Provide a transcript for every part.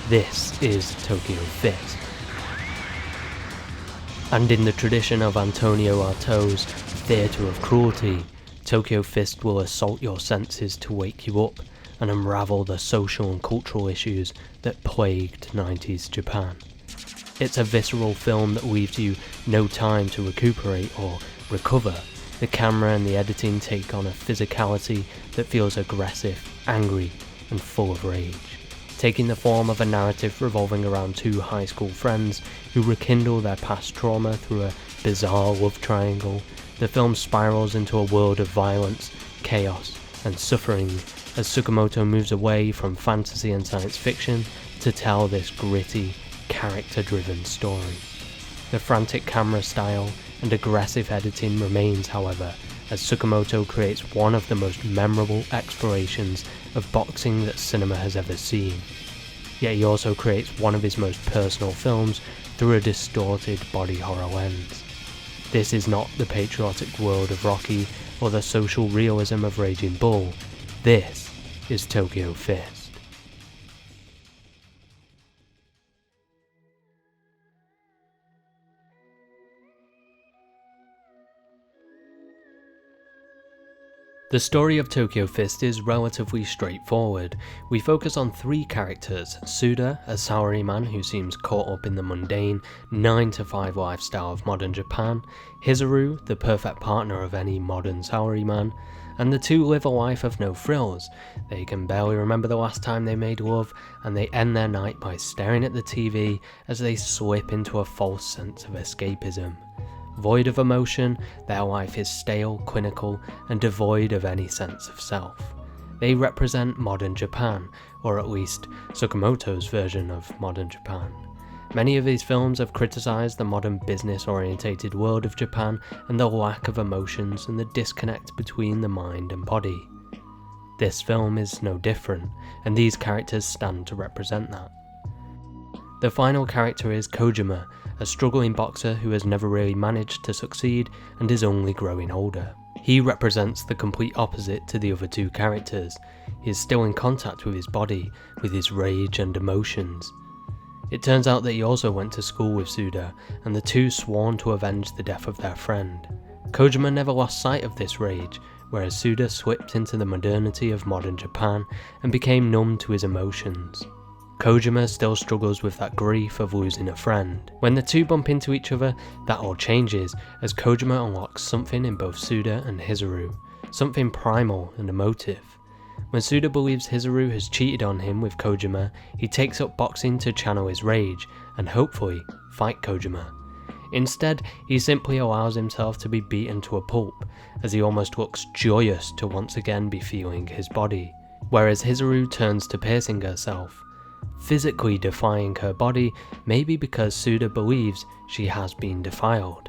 This is Tokyo Fist. And in the tradition of Antonio Artaud's Theatre of Cruelty, Tokyo Fist will assault your senses to wake you up and unravel the social and cultural issues that plagued 90s Japan. It's a visceral film that leaves you no time to recuperate or recover. The camera and the editing take on a physicality that feels aggressive, angry, and full of rage, taking the form of a narrative revolving around two high school friends who rekindle their past trauma through a bizarre love triangle. The film spirals into a world of violence, chaos, and suffering as Tsukamoto moves away from fantasy and science fiction to tell this gritty, character-driven story. The frantic camera style and aggressive editing remains, however, as Tsukamoto creates one of the most memorable explorations of boxing that cinema has ever seen. Yet he also creates one of his most personal films through a distorted body horror lens. This is not the patriotic world of Rocky or the social realism of Raging Bull. This is Tokyo Fist. The story of Tokyo Fist is relatively straightforward. We focus on three characters: Suda, a salaryman who seems caught up in the mundane 9-to-5 lifestyle of modern Japan, Hizuru, the perfect partner of any modern salaryman, and the two live a life of no frills. They can barely remember the last time they made love, and they end their night by staring at the TV as they slip into a false sense of escapism. Void of emotion, their life is stale, clinical, and devoid of any sense of self. They represent modern Japan, or at least Tsukamoto's version of modern Japan. Many of these films have criticised the modern business-orientated world of Japan and the lack of emotions and the disconnect between the mind and body. This film is no different, and these characters stand to represent that. The final character is Kojima, a struggling boxer who has never really managed to succeed and is only growing older. He represents the complete opposite to the other two characters. He is still in contact with his body, with his rage and emotions. It turns out that he also went to school with Suda, and the two sworn to avenge the death of their friend. Kojima never lost sight of this rage, whereas Suda slipped into the modernity of modern Japan and became numb to his emotions. Kojima still struggles with that grief of losing a friend. When the two bump into each other, that all changes as Kojima unlocks something in both Suda and Hizuru, something primal and emotive. When Suda believes Hizuru has cheated on him with Kojima, he takes up boxing to channel his rage and hopefully fight Kojima. Instead, he simply allows himself to be beaten to a pulp, as he almost looks joyous to once again be feeling his body, whereas Hizuru turns to piercing herself, physically defying her body, maybe because Suda believes she has been defiled.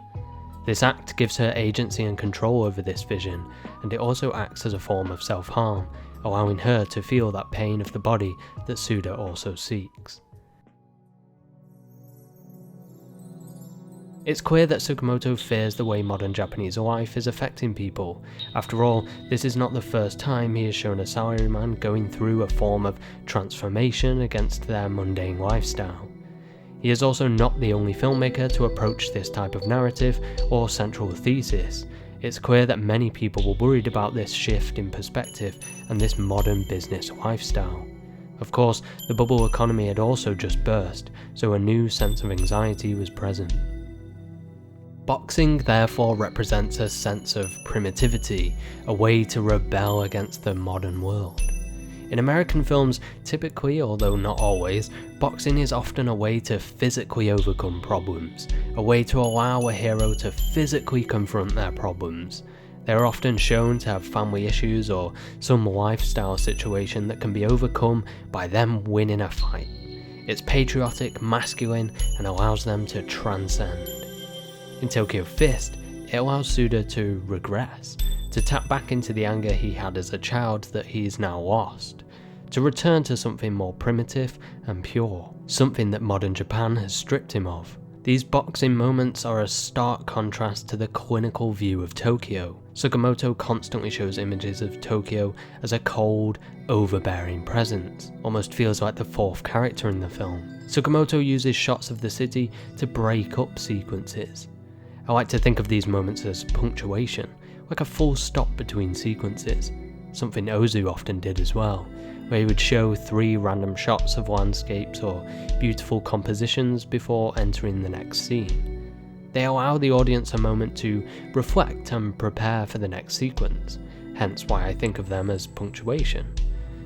This act gives her agency and control over this vision, and it also acts as a form of self-harm, allowing her to feel that pain of the body that Suda also seeks. It's clear that Tsukamoto fears the way modern Japanese life is affecting people. After all, this is not the first time he has shown a salaryman going through a form of transformation against their mundane lifestyle. He is also not the only filmmaker to approach this type of narrative or central thesis. It's clear that many people were worried about this shift in perspective and this modern business lifestyle. Of course, the bubble economy had also just burst, so a new sense of anxiety was present. Boxing therefore represents a sense of primitivity, a way to rebel against the modern world. In American films, typically, although not always, boxing is often a way to physically overcome problems, a way to allow a hero to physically confront their problems. They are often shown to have family issues or some lifestyle situation that can be overcome by them winning a fight. It's patriotic, masculine, and allows them to transcend. In Tokyo Fist, it allows Suda to regress, to tap back into the anger he had as a child that he is now lost, to return to something more primitive and pure, something that modern Japan has stripped him of. These boxing moments are a stark contrast to the clinical view of Tokyo. Tsukamoto constantly shows images of Tokyo as a cold, overbearing presence, almost feels like the fourth character in the film. Tsukamoto uses shots of the city to break up sequences. I like to think of these moments as punctuation, like a full stop between sequences, something Ozu often did as well, where he would show 3 random shots of landscapes or beautiful compositions before entering the next scene. They allow the audience a moment to reflect and prepare for the next sequence, hence why I think of them as punctuation.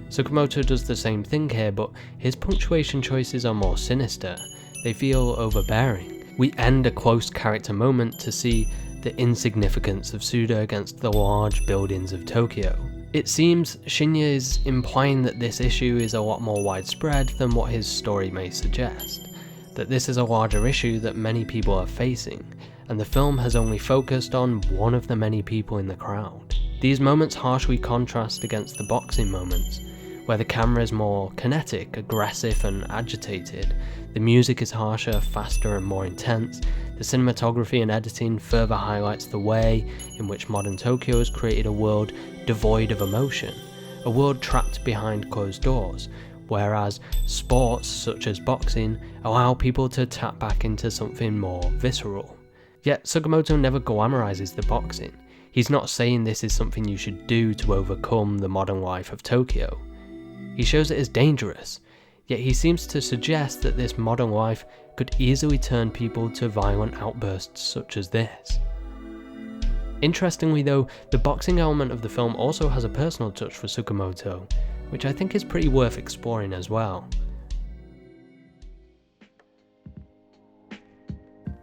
Tsukamoto does the same thing here, but his punctuation choices are more sinister. They feel overbearing. We end a close character moment to see the insignificance of Suda against the large buildings of Tokyo. It seems Shinya is implying that this issue is a lot more widespread than what his story may suggest, that this is a larger issue that many people are facing, and the film has only focused on one of the many people in the crowd. These moments harshly contrast against the boxing moments, where the camera is more kinetic, aggressive and agitated, the music is harsher, faster and more intense, the cinematography and editing further highlights the way in which modern Tokyo has created a world devoid of emotion, a world trapped behind closed doors, whereas sports such as boxing allow people to tap back into something more visceral. Yet Tsukamoto never glamorizes the boxing. He's not saying this is something you should do to overcome the modern life of Tokyo. He shows it as dangerous, yet he seems to suggest that this modern life could easily turn people to violent outbursts such as this. Interestingly though, the boxing element of the film also has a personal touch for Tsukamoto, which I think is pretty worth exploring as well.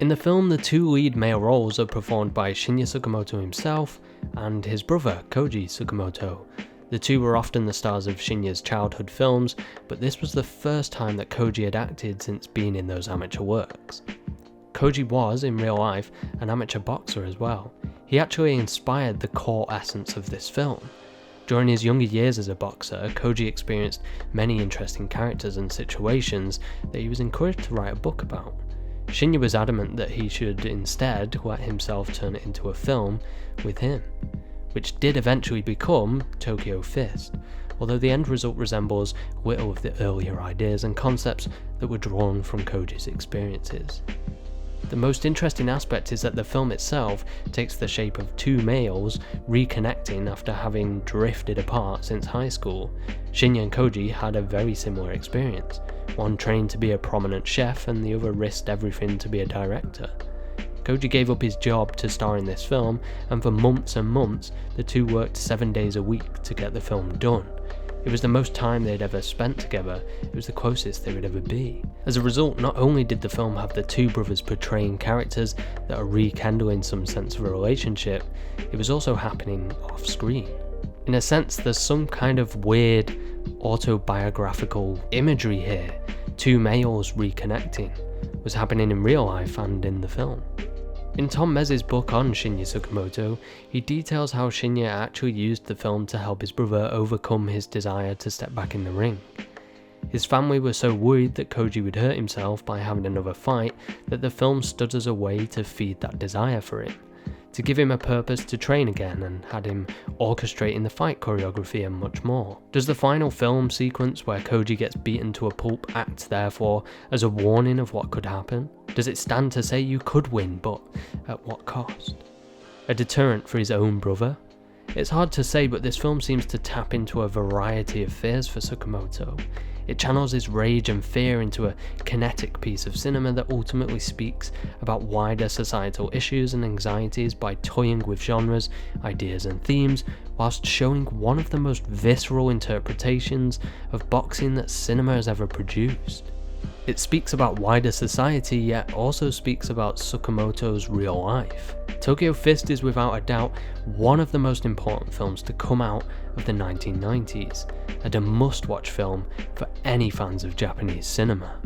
In the film, the 2 lead male roles are performed by Shinya Tsukamoto himself and his brother, Kōji Tsukamoto. The two were often the stars of Shinya's childhood films, but this was the first time that Kōji had acted since being in those amateur works. Kōji was, in real life, an amateur boxer as well. He actually inspired the core essence of this film. During his younger years as a boxer, Kōji experienced many interesting characters and situations that he was encouraged to write a book about. Shinya was adamant that he should instead let himself turn it into a film with him, which did eventually become TOKYO FIST, although the end result resembles little of the earlier ideas and concepts that were drawn from Kōji's experiences. The most interesting aspect is that the film itself takes the shape of 2 males reconnecting after having drifted apart since high school. Shinya and Kōji had a very similar experience. One trained to be a prominent chef and the other risked everything to be a director. Kōji gave up his job to star in this film, and for months and months, the two worked 7 days a week to get the film done. It was the most time they'd ever spent together, it was the closest they would ever be. As a result, not only did the film have the 2 brothers portraying characters that are rekindling some sense of a relationship, it was also happening off screen. In a sense, there's some kind of weird autobiographical imagery here. 2 males reconnecting was happening in real life and in the film. In Tom Mez's book on Shinya Tsukamoto, he details how Shinya actually used the film to help his brother overcome his desire to step back in the ring. His family were so worried that Kōji would hurt himself by having another fight that the film stood as a way to feed that desire for him, to give him a purpose to train again, and had him orchestrating the fight choreography and much more. Does the final film sequence where Kōji gets beaten to a pulp act therefore as a warning of what could happen? Does it stand to say you could win, but at what cost? A deterrent for his own brother? It's hard to say, but this film seems to tap into a variety of fears for Tsukamoto. It channels his rage and fear into a kinetic piece of cinema that ultimately speaks about wider societal issues and anxieties by toying with genres, ideas and themes, whilst showing one of the most visceral interpretations of boxing that cinema has ever produced. It speaks about wider society, yet also speaks about Tsukamoto's real life. TOKYO FIST is without a doubt one of the most important films to come out of the 1990s, and a must-watch film for any fans of Japanese cinema.